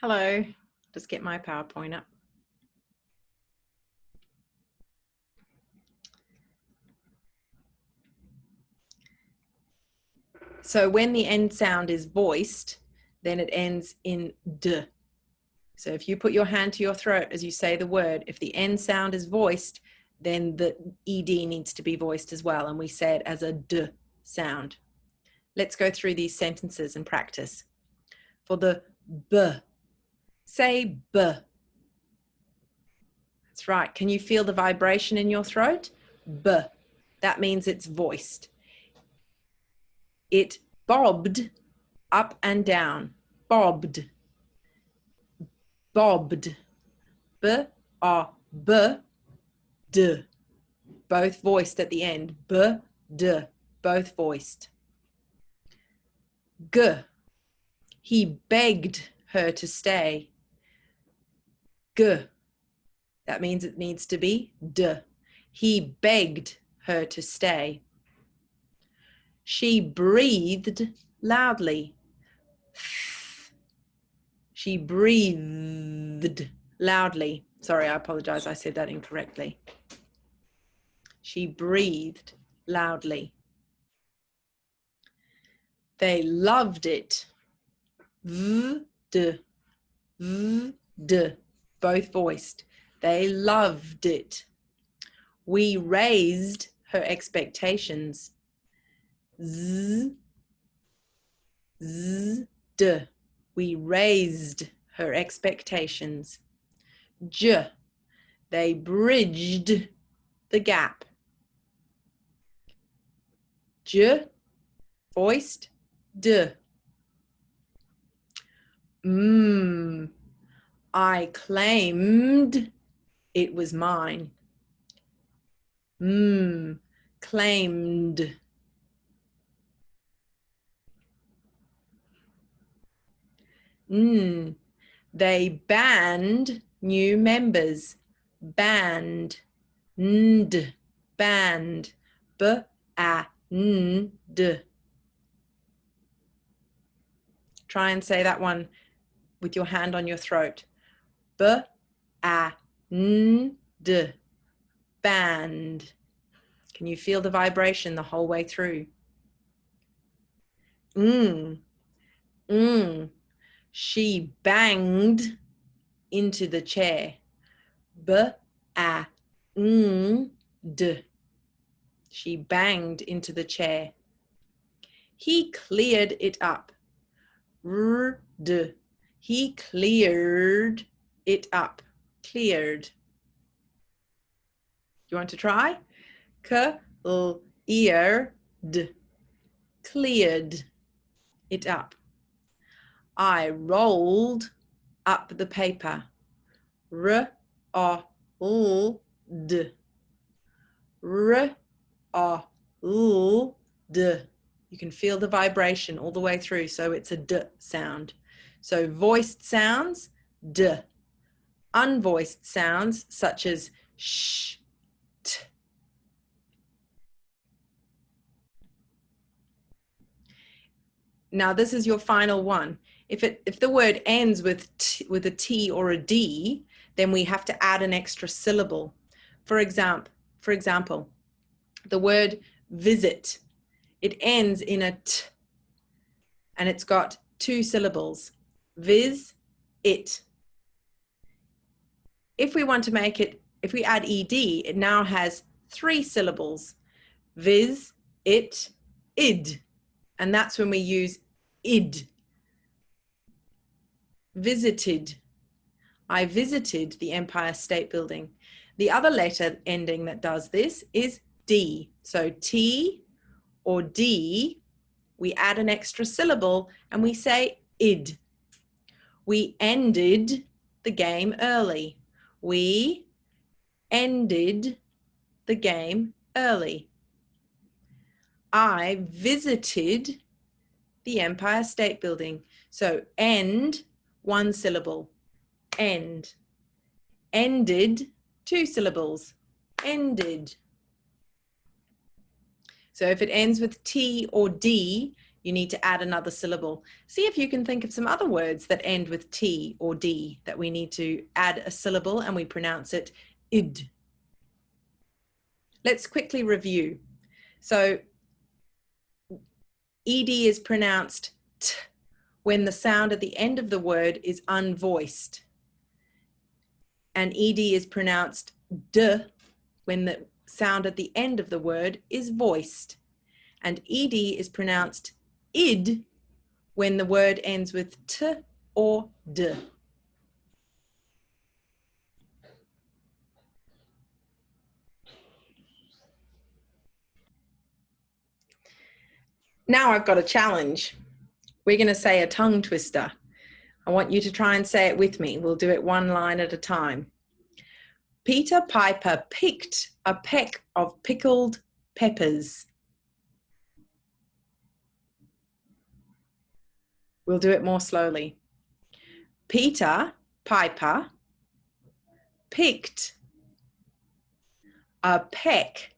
Hello, just get my PowerPoint up. So when the end sound is voiced, then it ends in d. So if you put your hand to your throat as you say the word, if the end sound is voiced, then the ed needs to be voiced as well, and we say it as a d sound. Let's go through these sentences and practice. For the b, say b. That's right. Can you feel the vibration in your throat? B. That means it's voiced. It bobbed up and down. Bobbed. Bobbed. B-A-B-D. Both voiced at the end. B-D. Both voiced. G. He begged her to stay. G. That means it needs to be D. He begged her to stay. She breathed loudly. She breathed loudly. Sorry, I apologize. I said that incorrectly. She breathed loudly. They loved it. V-d. V-d. Both voiced. They loved it. We raised her expectations. Z, z, d. We raised her expectations. J. They bridged the gap. J. Voiced. D. I claimed it was mine. Claimed. They banned new members. Banned. Banned. B-A-N-D. Try and say that one with your hand on your throat. B-A-N-D. Banned. Can you feel the vibration the whole way through? She banged into the chair. B-A-N-D. She banged into the chair. He cleared it up. R-D. He cleared it up. Cleared. You want to try? Cleared. Cleared it up. I rolled up the paper. R-O-L-D. R-O-L-D. You can feel the vibration all the way through, so it's a D sound. So voiced sounds, D. Unvoiced sounds, such as sh, t. Now this is your final one. If the word ends with a T or a D, then we have to add an extra syllable. For example, the word visit, it ends in a T, and it's got 2 syllables. Viz, it. If we want to make it, if we add ED, it now has 3 syllables. Viz, it, id. And that's when we use id. Visited. I visited the Empire State Building. The other letter ending that does this is D. So T or D, we add an extra syllable and we say id. We ended the game early. We ended the game early. I visited the Empire State Building. So end, 1 syllable. End. Ended, 2 syllables. Ended. So if it ends with T or D, you need to add another syllable. See if you can think of some other words that end with T or D that we need to add a syllable and we pronounce it id. Let's quickly review. So ed is pronounced t when the sound at the end of the word is unvoiced. And ed is pronounced d when the sound at the end of the word is voiced. And ed is pronounced id when the word ends with t or d. Now I've got a challenge. We're going to say a tongue twister. I want you to try and say it with me. We'll do it one line at a time. Peter Piper picked a peck of pickled peppers. We'll do it more slowly. Peter Piper picked a peck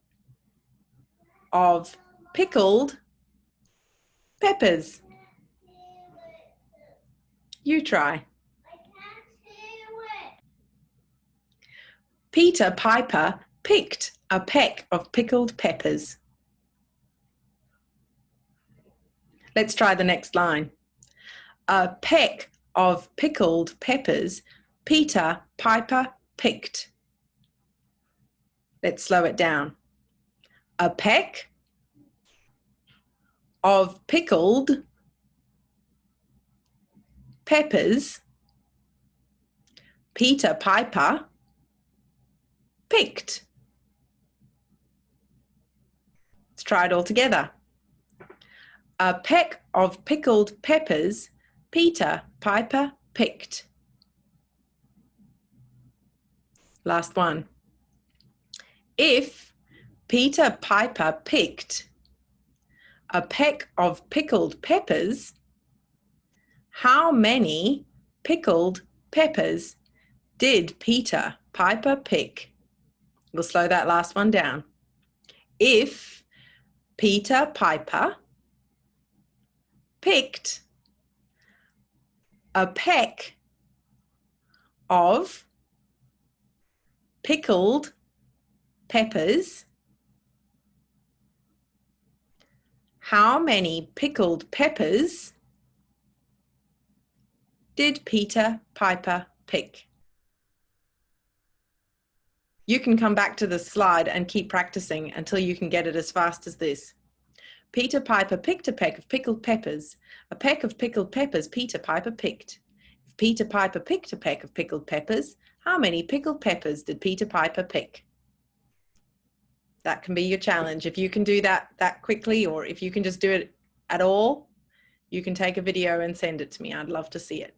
of pickled peppers. You try. Peter Piper picked a peck of pickled peppers. Let's try the next line. A peck of pickled peppers Peter Piper picked. Let's slow it down. A peck of pickled peppers Peter Piper picked. Let's try it all together. A peck of pickled peppers Peter Piper picked. Last one. If Peter Piper picked a peck of pickled peppers, how many pickled peppers did Peter Piper pick? We'll slow that last one down. If Peter Piper picked a peck of pickled peppers, how many pickled peppers did Peter Piper pick? You can come back to the slide and keep practicing until you can get it as fast as this. Peter Piper picked a peck of pickled peppers. A peck of pickled peppers Peter Piper picked. If Peter Piper picked a peck of pickled peppers, how many pickled peppers did Peter Piper pick? That can be your challenge. If you can do that quickly, or if you can just do it at all, you can take a video and send it to me. I'd love to see it.